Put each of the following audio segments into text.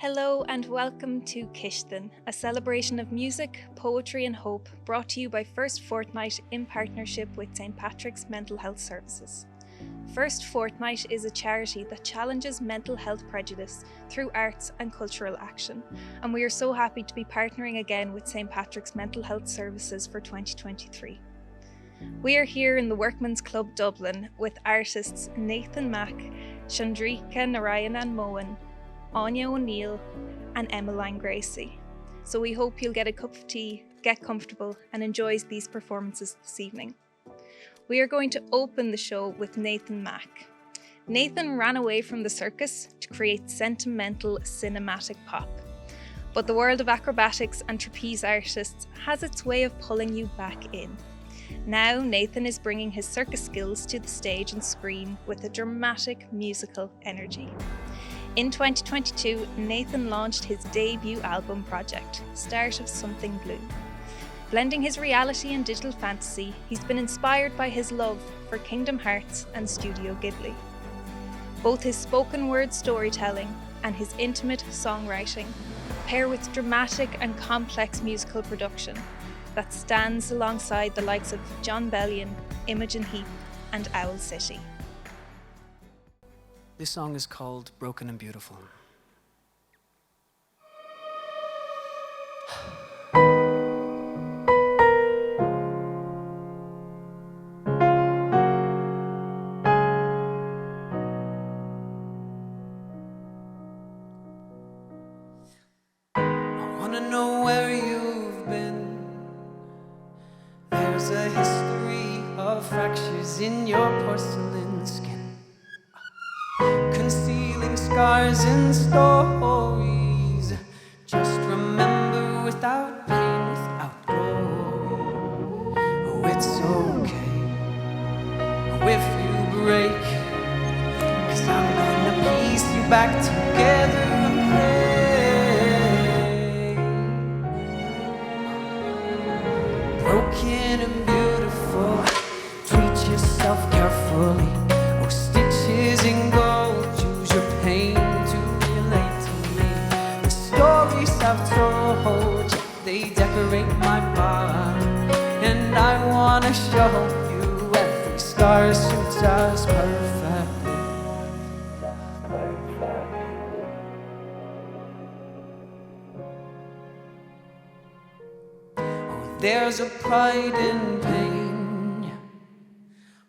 Hello and welcome to Cistin, a celebration of music, poetry and hope brought to you by First Fortnight in partnership with St Patrick's Mental Health Services. First Fortnight is a charity that challenges mental health prejudice through arts and cultural action, and we are so happy to be partnering again with St Patrick's Mental Health Services for 2023. We are here in the Workmans Club Dublin with artists Nathan Mack, Chandrika Narayanan-Mohen, Áine O'Neill and Emmeline Gracie. So we hope you'll get a cup of tea, get comfortable and enjoy these performances this evening. We are going to open the show with Nathan Mack. Nathan ran away from the circus to create sentimental cinematic pop. But the world of acrobatics and trapeze artists has its way of pulling you back in. Now Nathan is bringing his circus skills to the stage and screen with a dramatic musical energy. In 2022, Nathan launched his debut album project, Start of Something Blue. Blending his reality and digital fantasy, he's been inspired by his love for Kingdom Hearts and Studio Ghibli. Both his spoken word storytelling and his intimate songwriting pair with dramatic and complex musical production that stands alongside the likes of Jon Bellion, Imogen Heap and Owl City. This song is called Broken and Beautiful. I wanna know where you've been. There's a history of fractures in your porcelain skin, concealing scars and stories. Just remember, without pain, without glory. Oh, it's okay if you break, 'cause I'm gonna piece you back together and pray. Broken and beautiful, treat yourself carefully. Oh, stitches and gold, use your pain to relate to me. The stories I've told you, they decorate my body, and I wanna show you every scar suits us perfectly. Oh, there's a pride in pain.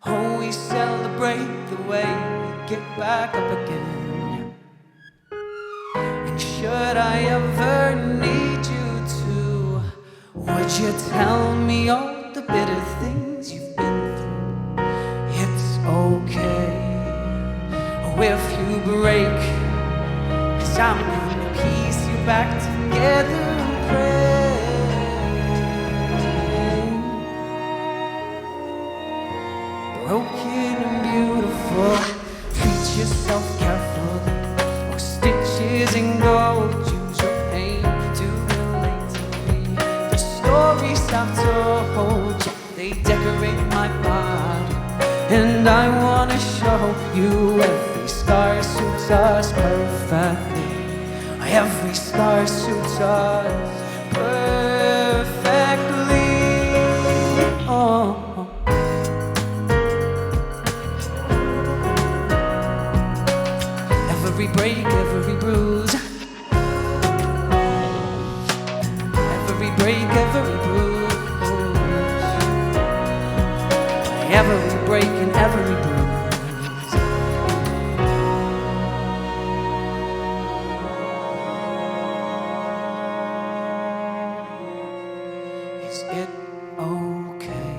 Oh, we celebrate the way we get back up again. And should I ever need you to, would you tell me all the bitter things you've been through? It's okay if you break, 'cause I'm gonna piece you back together and pray. Broken and beautiful, treat yourself carefully. Oh, stitches and gold, use your pain to relate to me. The stories I've told you, they decorate my body, and I wanna show you every scar suits us perfectly. Every scar suits us perfectly. Oh. Every break, every bruise, every break, every bruise, every break and every bruise. Is it okay?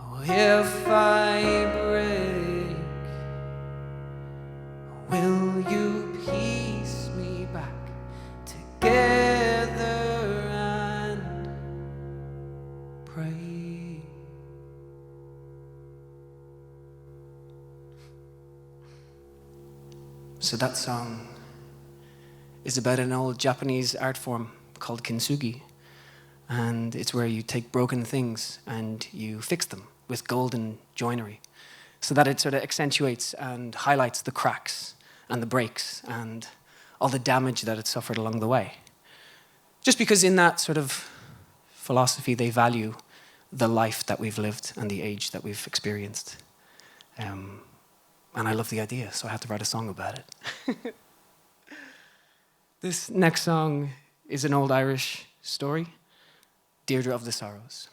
Oh, if I break, will you piece me back together and pray? So that song is about an old Japanese art form called kintsugi. And it's where you take broken things and you fix them with golden joinery, so that it sort of accentuates and highlights the cracks and the breaks and all the damage that it suffered along the way. Just because in that sort of philosophy they value the life that we've lived and the age that we've experienced. And I love the idea, so I had to write a song about it. This next song is an old Irish story, Deirdre of the Sorrows.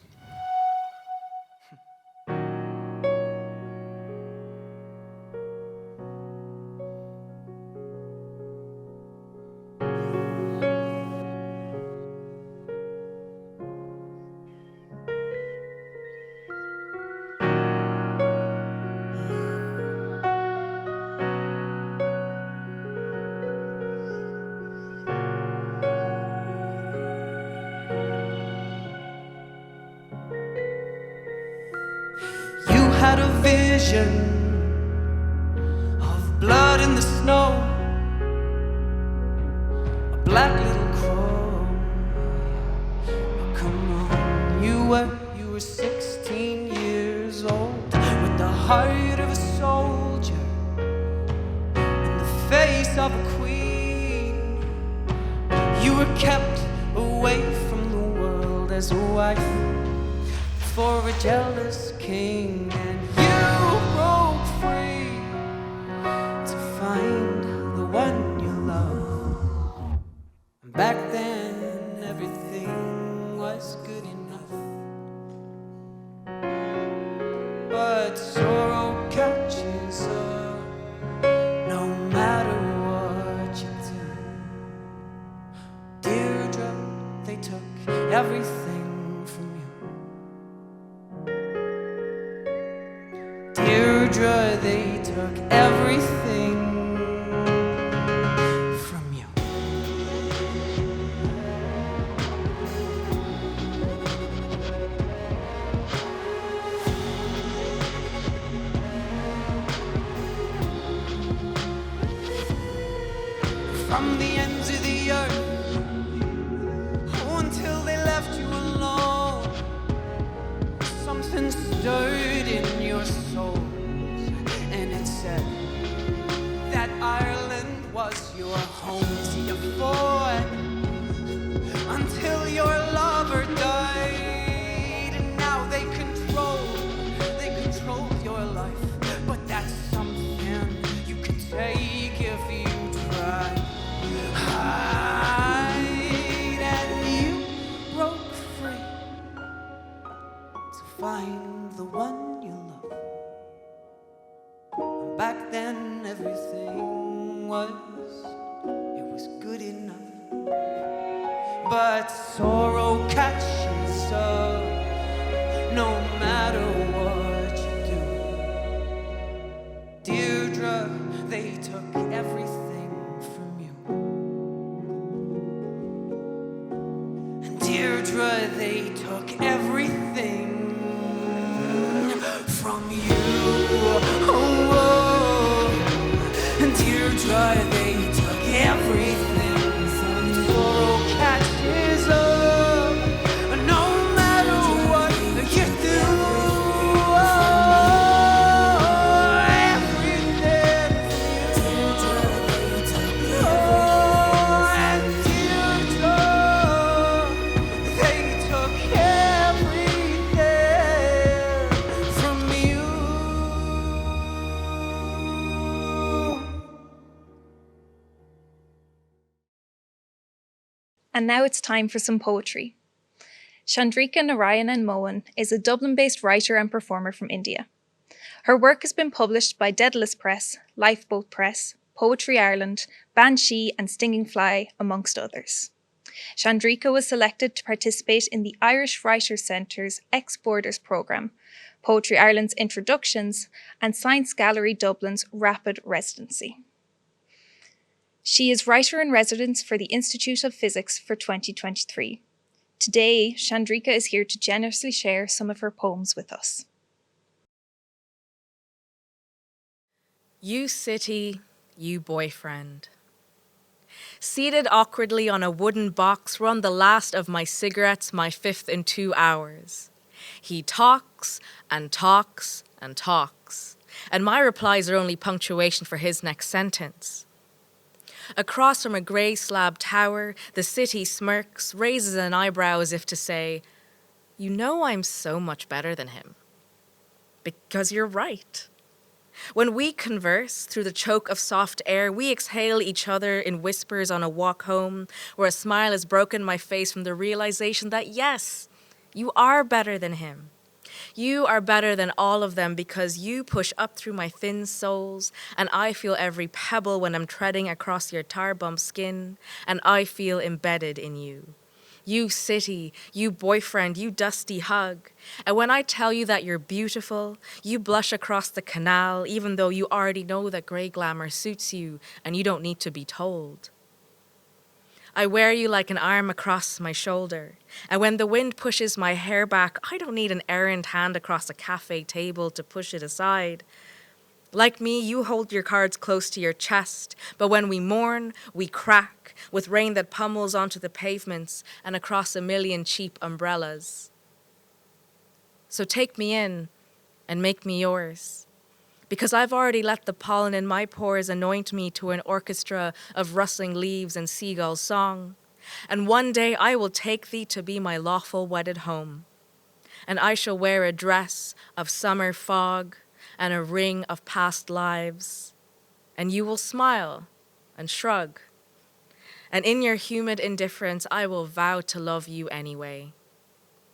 Had a vision of blood in the snow, a black little crow. Oh, come on, you were 16 years old, with the heart of a soldier and the face of a queen. You were kept away from the world as a wife for a jealous king, and you broke free to find the one you love. And back then everything was good enough, but sorrow catches up no matter what you do. Deirdre, they took everything from you. Deirdre, they took everything from you. From the ends of the earth, oh, until they left you alone, something stirred in your soul, and it said that Ireland was your home. See, you fought until your lover died, and now they control your life. But that's something you could take if you tried. And you broke free to find the one you love. And back then everything was good enough. But sorrow catches up no matter what you do. Deirdre, they took everything from you. And Deirdre, they took everything from you. Oh, oh. And Deirdre, they took everything from you. Sorrow catches up no matter what you do. Oh, everything from you. Oh, and Deirdre, they took everything from you. And now it's time for some poetry. Chandrika Narayanan-Mohen is a Dublin-based writer and performer from India. Her work has been published by Daedalus Press, Lifeboat Press, Poetry Ireland, Banshee and Stinging Fly, amongst others. Chandrika was selected to participate in the Irish Writers' Centre's Ex-Borders programme, Poetry Ireland's Introductions, and Science Gallery Dublin's Rapid Residency. She is Writer-in-Residence for the Institute of Physics for 2023. Today, Chandrika is here to generously share some of her poems with us. You city, you boyfriend. Seated awkwardly on a wooden box, run the last of my cigarettes, my fifth in 2 hours. He talks and talks and talks, and my replies are only punctuation for his next sentence. Across from a grey slab tower, the city smirks, raises an eyebrow as if to say, "You know I'm so much better than him." Because you're right. When we converse through the choke of soft air, we exhale each other in whispers on a walk home, where a smile has broken my face from the realization that yes, you are better than him. You are better than all of them because you push up through my thin soles, and I feel every pebble when I'm treading across your tar bump skin, and I feel embedded in you. You city, you boyfriend, you dusty hug. And when I tell you that you're beautiful, you blush across the canal, even though you already know that grey glamour suits you and you don't need to be told. I wear you like an arm across my shoulder, and when the wind pushes my hair back, I don't need an errand hand across a cafe table to push it aside. Like me, you hold your cards close to your chest, but when we mourn, we crack, with rain that pummels onto the pavements and across a million cheap umbrellas. So take me in and make me yours, because I've already let the pollen in my pores anoint me to an orchestra of rustling leaves and seagull song, and one day I will take thee to be my lawful wedded home, and I shall wear a dress of summer fog and a ring of past lives, and you will smile and shrug, and in your humid indifference I will vow to love you anyway,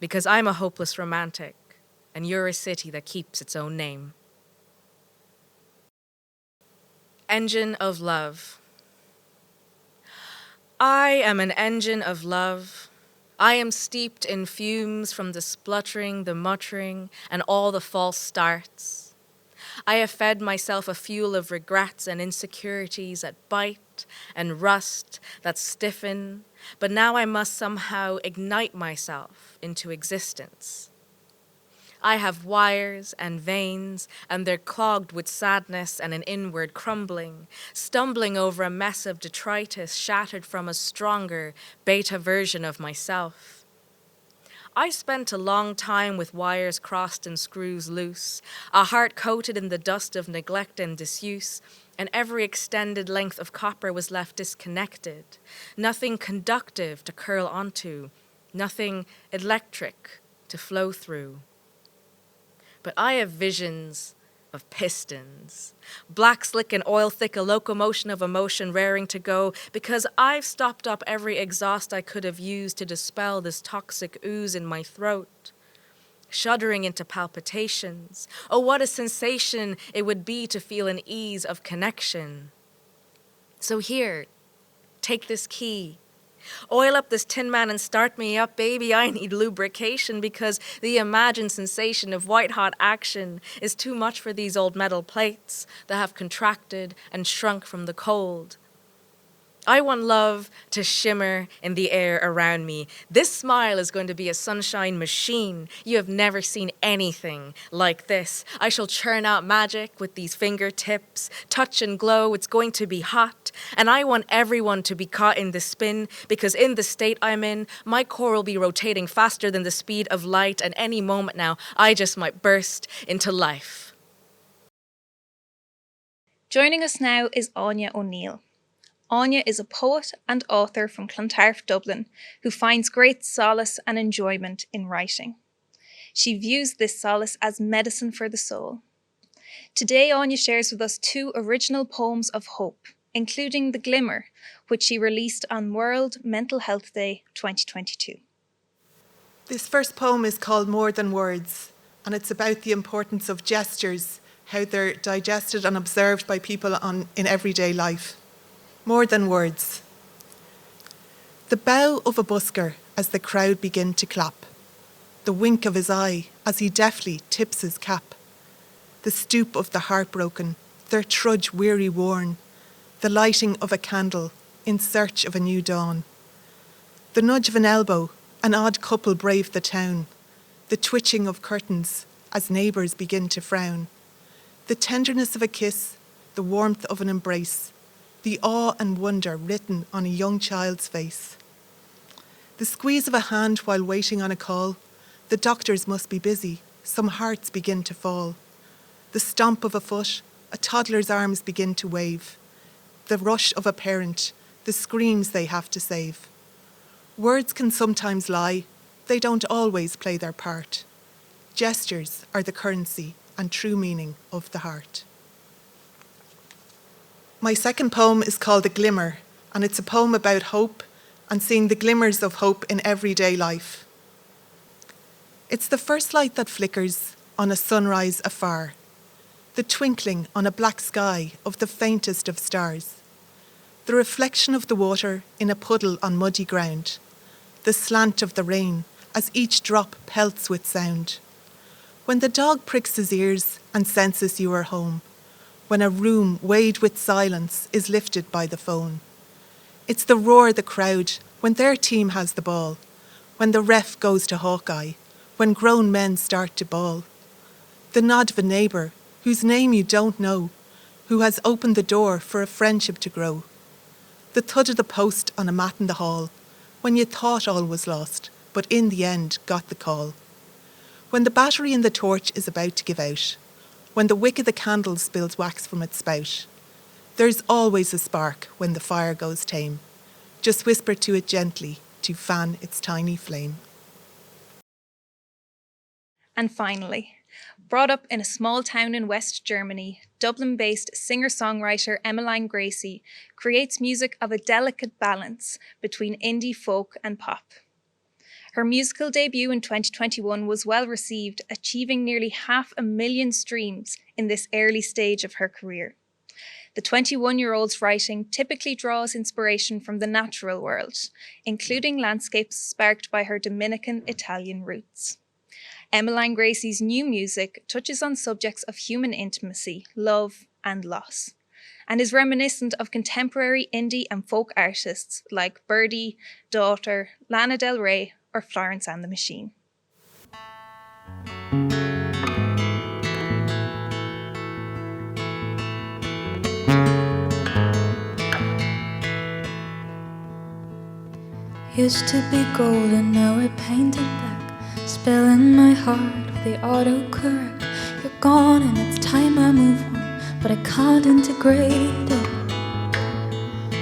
because I'm a hopeless romantic, and you're a city that keeps its own name. Engine of love. I am an engine of love. I am steeped in fumes from the spluttering, the muttering, and all the false starts. I have fed myself a fuel of regrets and insecurities that bite and rust, that stiffen, but now I must somehow ignite myself into existence. I have wires and veins, and they're clogged with sadness and an inward crumbling, stumbling over a mess of detritus shattered from a stronger beta version of myself. I spent a long time with wires crossed and screws loose, a heart coated in the dust of neglect and disuse, and every extended length of copper was left disconnected, nothing conductive to curl onto, nothing electric to flow through. But I have visions of pistons, black slick and oil thick, a locomotion of emotion raring to go, because I've stopped up every exhaust I could have used to dispel this toxic ooze in my throat, shuddering into palpitations. Oh, what a sensation it would be to feel an ease of connection. So here, take this key. Oil up this tin man and start me up, baby. I need lubrication because the imagined sensation of white-hot action is too much for these old metal plates that have contracted and shrunk from the cold. I want love to shimmer in the air around me. This smile is going to be a sunshine machine. You have never seen anything like this. I shall churn out magic with these fingertips, touch and glow. It's going to be hot. And I want everyone to be caught in the spin, because in the state I'm in, my core will be rotating faster than the speed of light, and any moment now, I just might burst into life. Joining us now is Áine O'Neill. Áine is a poet and author from Clontarf, Dublin, who finds great solace and enjoyment in writing. She views this solace as medicine for the soul. Today, Áine shares with us 2 original poems of hope, including The Glimmer, which she released on World Mental Health Day 2022. This first poem is called More Than Words, and it's about the importance of gestures, how they're digested and observed by people in everyday life. More than words. The bow of a busker as the crowd begin to clap, the wink of his eye as he deftly tips his cap, the stoop of the heartbroken, their trudge weary worn, the lighting of a candle in search of a new dawn, the nudge of an elbow, an odd couple brave the town, the twitching of curtains as neighbours begin to frown, the tenderness of a kiss, the warmth of an embrace, the awe and wonder written on a young child's face. The squeeze of a hand while waiting on a call, the doctors must be busy, some hearts begin to fall. The stomp of a foot, a toddler's arms begin to wave. the rush of a parent, the screams they have to save. Words can sometimes lie, they don't always play their part. Gestures are the currency and true meaning of the heart. My second poem is called A Glimmer, and it's a poem about hope and seeing the glimmers of hope in everyday life. It's the first light that flickers on a sunrise afar, the twinkling on a black sky of the faintest of stars, the reflection of the water in a puddle on muddy ground, the slant of the rain as each drop pelts with sound. When the dog pricks his ears and senses you are home, when a room weighed with silence is lifted by the phone. It's the roar of the crowd when their team has the ball, when the ref goes to Hawkeye, when grown men start to bawl. The nod of a neighbour whose name you don't know, who has opened the door for a friendship to grow. The thud of the post on a mat in the hall, when you thought all was lost, but in the end got the call. When the battery in the torch is about to give out, when the wick of the candle spills wax from its spout. There's always a spark when the fire goes tame. Just whisper to it gently to fan its tiny flame. And finally, brought up in a small town in West Germany, Dublin-based singer-songwriter Emmeline Gracie creates music of a delicate balance between indie folk and pop. Her musical debut in 2021 was well received, achieving nearly 500,000 streams in this early stage of her career. The 21-year-old's writing typically draws inspiration from the natural world, including landscapes sparked by her Dominican-Italian roots. Emmeline Gracie's new music touches on subjects of human intimacy, love, and loss, and is reminiscent of contemporary indie and folk artists like Birdie, Daughter, Lana Del Rey, or Florence and the Machine. Used to be golden, now we're painted black, spilling my heart with the autocorrect. You're gone and it's time I move on, but I can't integrate it.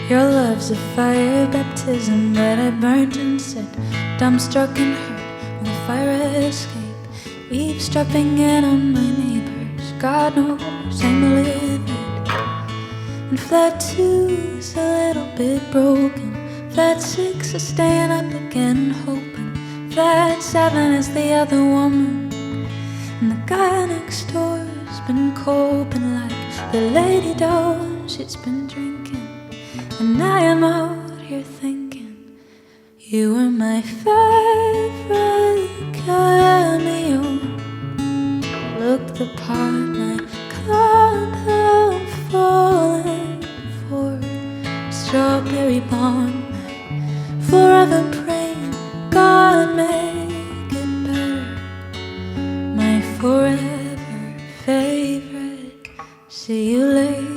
Your love's a fire baptism that I burnt and said, dumbstruck and hurt when the fire escaped, eavesdropping in on my neighbors. God knows I'm livid, and flat 2's a little bit broken. Flat 6 is staying up again, hoping. Flat 7 is the other woman, and the guy next door's been coping like the lady dog she's been drinking. And I am out here thinking, you were my favorite cameo. Look the part, my can't help falling for. Strawberry blonde, forever praying, God make it better. My forever favorite, see you later.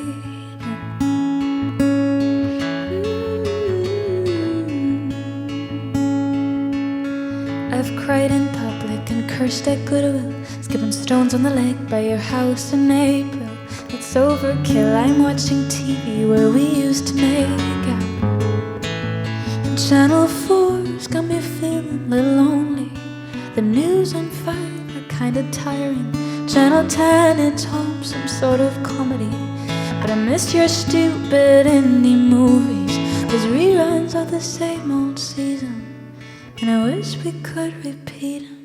I've cried in public and cursed at goodwill, skipping stones on the lake by your house in April. It's overkill, I'm watching TV where we used to make out. And Channel 4's got me feeling a little lonely. The news on 5 are kinda tiring. Channel 10, it's home, some sort of comedy. But I miss your stupid indie movies, 'cause reruns are the same old season, and I wish we could repeat them.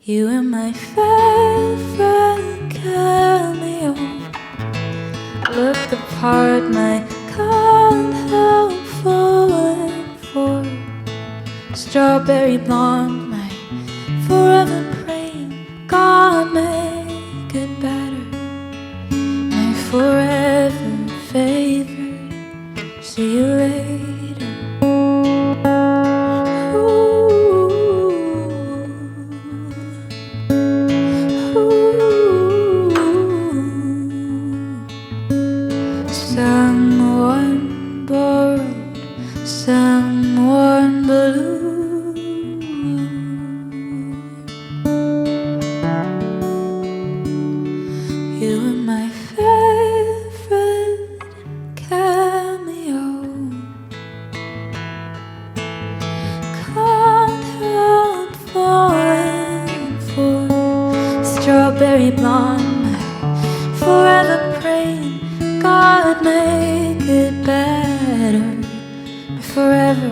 You were my favorite cameo. Look the part, my can't help falling for. Strawberry blonde, my forever praying, God make it better. My forever favorite, see you later. Someone borrowed, someone blue. very blonde, forever praying God make it better. My forever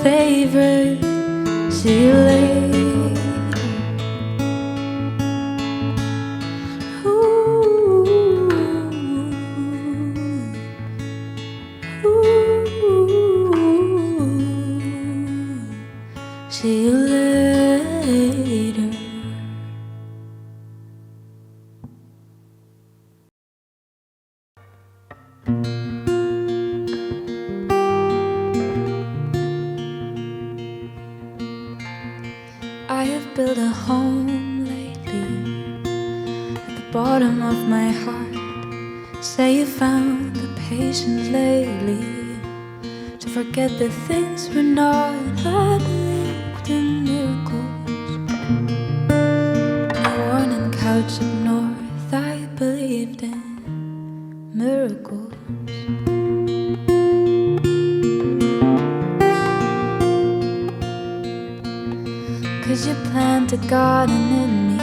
favorite, see you later. See you later. I have built a home lately at the bottom of my heart. Say you found the patience lately to forget the things we're not. I believed in miracles. In a worn couch up north, I believed in miracles. 'Cause you planted a garden in me,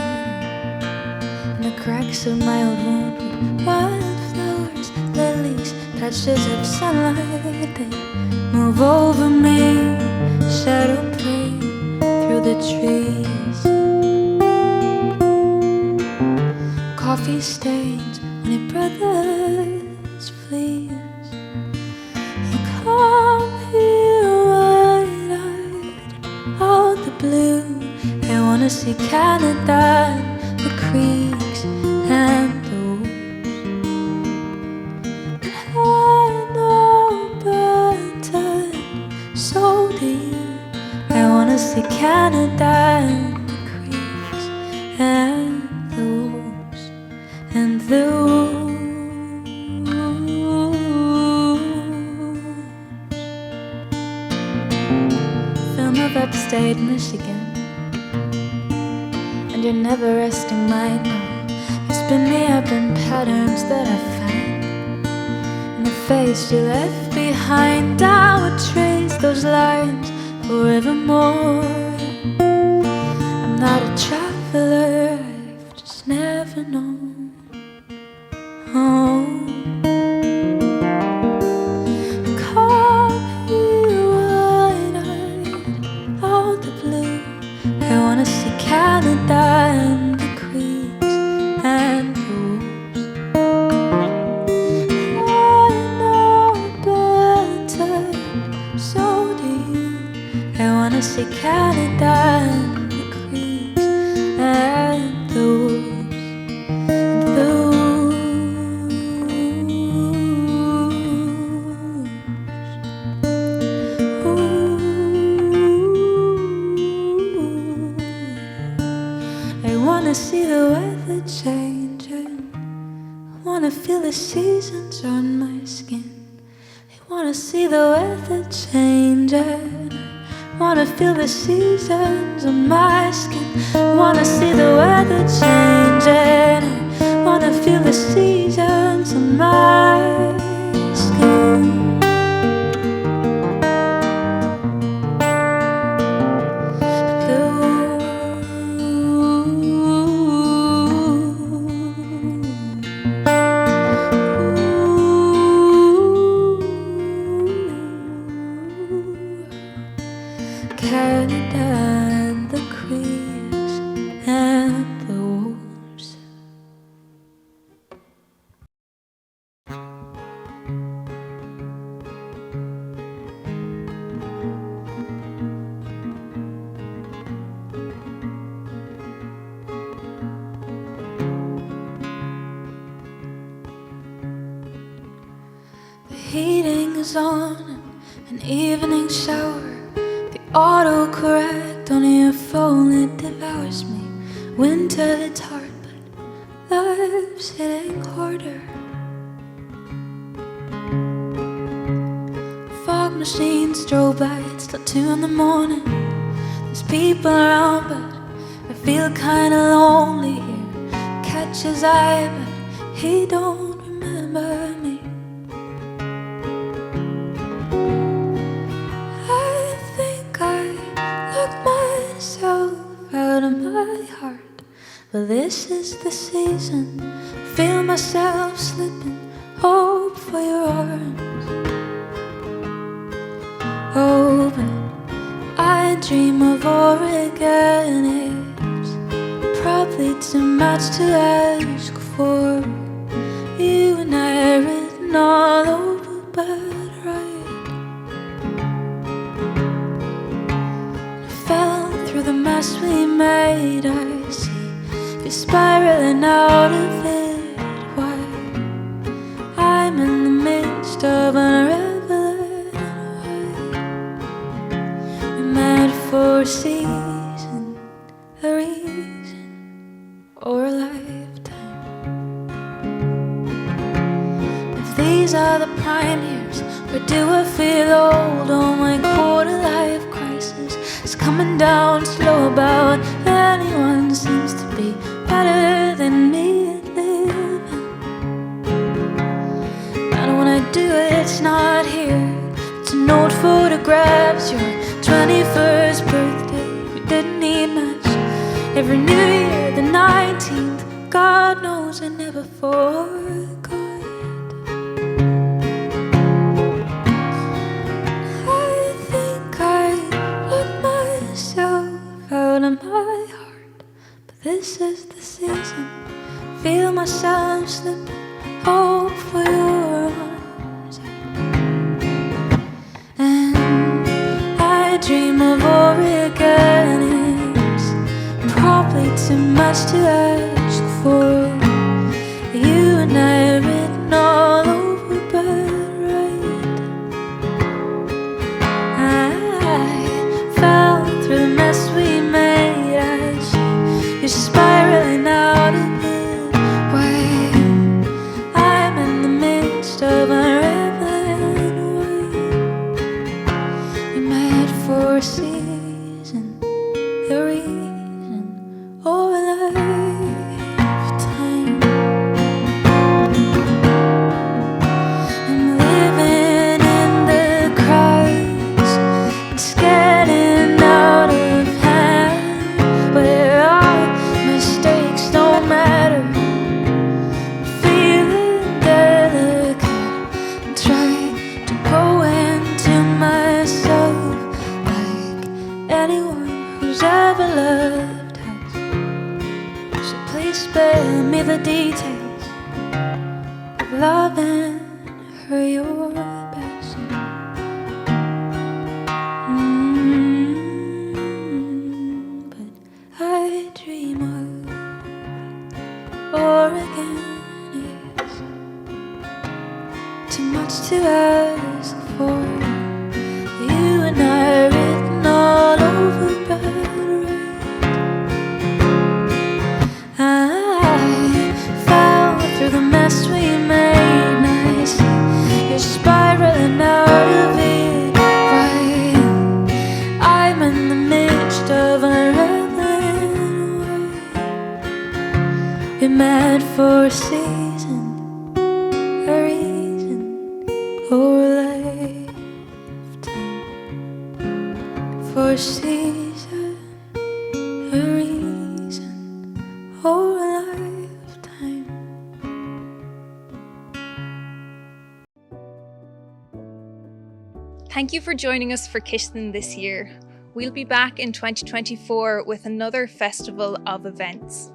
in the cracks of my old wound, wildflowers, lilies, patches of sunlight, they move over me, shadow play through the trees. Coffee stains on your brother's fleas. You come here wide-eyed, out the blue. I wanna see Canada, the creeks and the woods. I know better, so do you. I wanna see Canada and the creeks and the woods and the woods. Film of upstate Michigan, your never-resting mind. You spin me up in patterns that I find in the face you left behind. I would trace those lines forevermore. I'm not a traveler, I've just never known. Oh, come here wide-eyed, out the blue. I wanna see Canada and the creeks and the woods. I know better, so do you. I wanna see Canada and the creeks and the woods and the woods. I wanna see the weather changing. I wanna feel the seasons on my skin. I wanna see the weather changing. I wanna feel the seasons on my skin. I wanna see the weather changing. I wanna feel the seasons on my skin. Canada and the creeks and the wolves. The heating is on, an evening shower. Autocorrect on your phone, it devours me. Winter, it's hard, but life's hitting harder. Fog machines drove by, it's till 2 in the morning. There's people around, but I feel kinda lonely here. Catch his eye, but he don't remember me. Myself out of my heart. but this is the season. Feel myself slipping, hope for your arms. Oh, but I dream of Oregon. It's probably too much to ask for. You and I are written all over, but right. I fell through the mess we made. I see you spiraling out of it. Why? I'm in the midst of unraveling. Why? We're meant for a season, a reason, or a lifetime. If these are the prime years, where do I feel old? Oh, my quarter-life crisis is coming down slow. About anyone seems to be better than me at living. And when I do, it's not here. It's an old photographs, your 21st birthday. We didn't need much. Every New Year, the 19th, God knows I never forgot. I think I let myself out of my heart, but this is the season. Feel myself slipping, hope for your arms. And I dream of Oregon. It's probably too much to ask for. You and I are written all over, but right. I fell through the mess we made. I see you're spiraling out of it. Why? I'm in the midst of unraveling. Why? You're mad for a season, a reason, or a lifetime. I'm living in the cracks. It's getting out of hand, where our mistakes don't matter. Feeling delicate and try to go into myself like anyone who's ever loved has. So please spare me the details of loving her your best. But I dream of Oregon. It's too much to ask for. You and I are written all over, but right. I fell through the mess we made. Nice, you're spiraling out of it. Why? I'm in the midst of unraveling. Why? You're mad for a season, a reason, or a lifetime. For a season, a reason, or a lifetime. Thank you for joining us for Cistin this year. We'll be back in 2024 with another festival of events.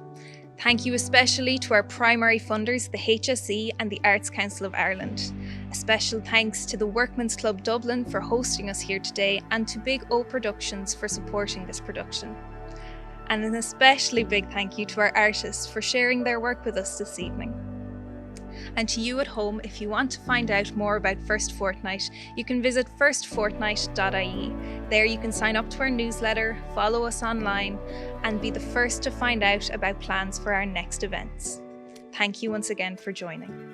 Thank you especially to our primary funders, the HSE and the Arts Council of Ireland. A special thanks to the Workmans Club Dublin for hosting us here today, and to Big O Productions for supporting this production. And an especially big thank you to our artists for sharing their work with us this evening. And to you at home, if you want to find out more about First Fortnight, you can visit firstfortnight.ie. There you can sign up to our newsletter, follow us online, and be the first to find out about plans for our next events. Thank you once again for joining.